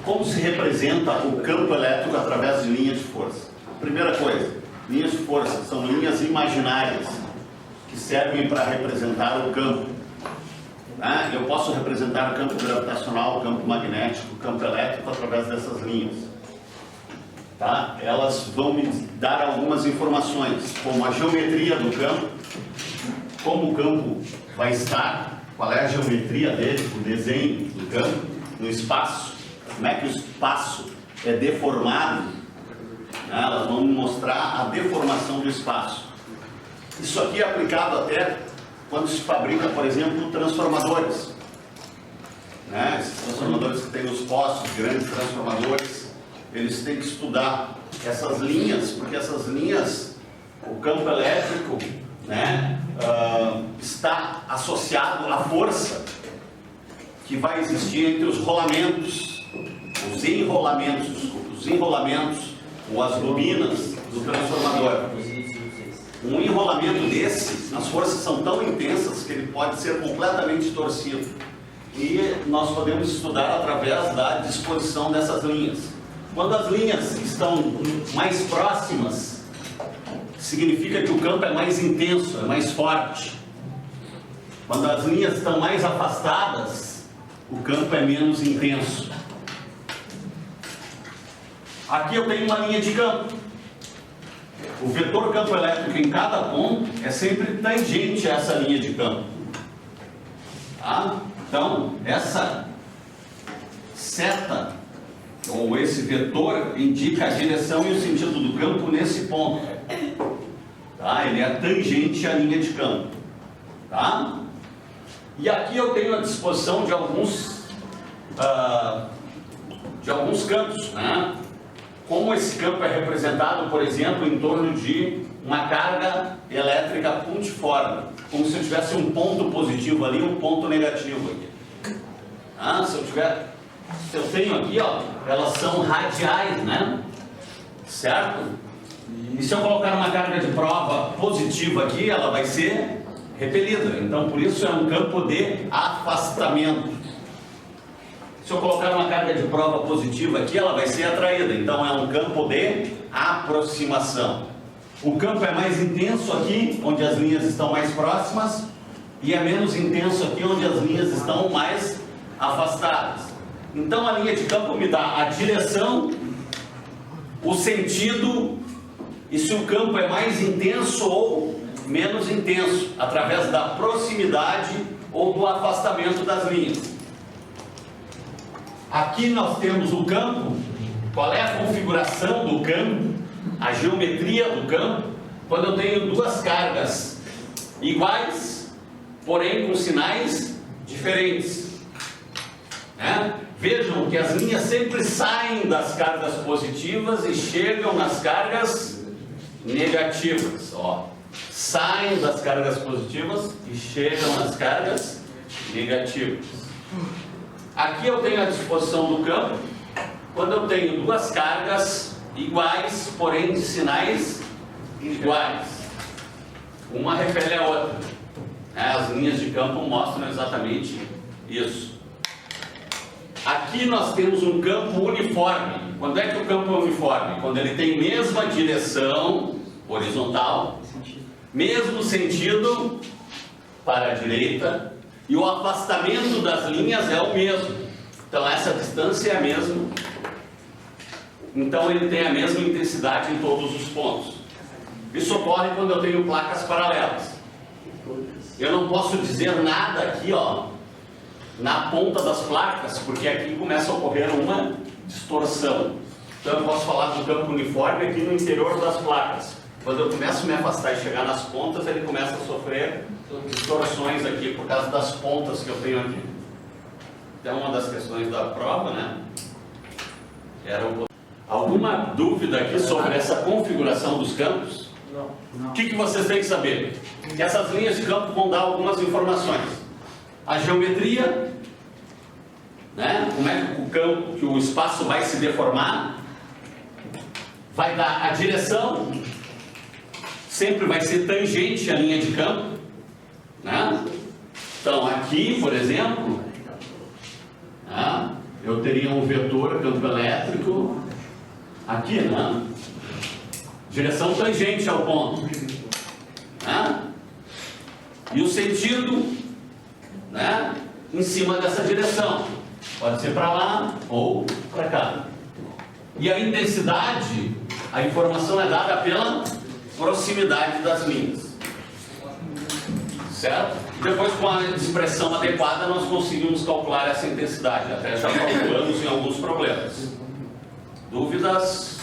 Como se representa o campo elétrico através de linhas de força? Primeira coisa, linhas de força são linhas imaginárias que servem para representar o campo. Eu posso representar o campo gravitacional, o campo magnético, o campo elétrico através dessas linhas. Elas vão me dar algumas informações, como a geometria do campo, como o campo vai estar, qual é a geometria dele, o desenho do campo, no espaço, como é que o espaço é deformado. Elas vão me mostrar a deformação do espaço. Isso aqui é aplicado até quando se fabrica, por exemplo, transformadores. Esses transformadores que tem os postes, grandes transformadores, eles têm que estudar essas linhas, porque essas linhas, o campo elétrico, está associado à força que vai existir entre os enrolamentos ou as bobinas do transformador. Um enrolamento desse, as forças são tão intensas que ele pode ser completamente torcido. E nós podemos estudar através da disposição dessas linhas. Quando as linhas estão mais próximas, significa que o campo é mais intenso, é mais forte. Quando as linhas estão mais afastadas, o campo é menos intenso. Aqui eu tenho uma linha de campo. O vetor campo elétrico em cada ponto é sempre tangente a essa linha de campo. Então, essa seta, ou esse vetor, indica a direção e o sentido do campo nesse ponto. Ele é tangente à linha de campo. E aqui eu tenho a disposição de alguns campos, Como esse campo é representado, por exemplo, em torno de uma carga elétrica pontiforme, como se eu tivesse um ponto positivo ali e um ponto negativo aqui. Se eu tenho aqui, elas são radiais, certo? E se eu colocar uma carga de prova positiva aqui, ela vai ser repelida. Então, por isso é um campo de afastamento. Se eu colocar uma carga de prova positiva aqui, ela vai ser atraída. Então, é um campo de aproximação. O campo é mais intenso aqui, onde as linhas estão mais próximas, e é menos intenso aqui, onde as linhas estão mais afastadas. Então, a linha de campo me dá a direção, o sentido, e se o campo é mais intenso ou menos intenso, através da proximidade ou do afastamento das linhas. Aqui nós temos o campo. Qual é a configuração do campo? A geometria do campo. Quando eu tenho duas cargas iguais, porém com sinais diferentes. Vejam que as linhas sempre saem das cargas positivas e chegam nas cargas negativas. Saem das cargas positivas e chegam nas cargas negativas. Aqui eu tenho a disposição do campo quando eu tenho duas cargas iguais, porém de sinais iguais. Uma repele a outra. As linhas de campo mostram exatamente isso. Aqui nós temos um campo uniforme. Quando é que o campo é uniforme? Quando ele tem mesma direção horizontal, mesmo sentido para a direita, e o afastamento das linhas é o mesmo. Então essa distância é a mesma. Então ele tem a mesma intensidade em todos os pontos. Isso ocorre quando eu tenho placas paralelas. Eu não posso dizer nada aqui, na ponta das placas, porque aqui começa a ocorrer uma distorção. Então eu posso falar do campo uniforme aqui no interior das placas. Quando eu começo a me afastar e chegar nas pontas, ele começa a sofrer distorções aqui por causa das pontas que eu tenho aqui. Então, uma das questões da prova, era alguma dúvida aqui sobre essa configuração dos campos? Não. O que vocês têm que saber? Que essas linhas de campo vão dar algumas informações. A geometria, como é que o campo, que o espaço vai se deformar, vai dar a direção, sempre vai ser tangente à linha de campo. Então aqui, por exemplo, eu teria um vetor campo elétrico aqui, né? Direção tangente ao ponto, né? E o sentido, né, em cima dessa direção. Pode ser para lá ou para cá. E a intensidade, a informação é dada pela proximidade das linhas. Certo? Depois, com a expressão adequada, nós conseguimos calcular essa intensidade. Até já calculamos em alguns problemas. Dúvidas?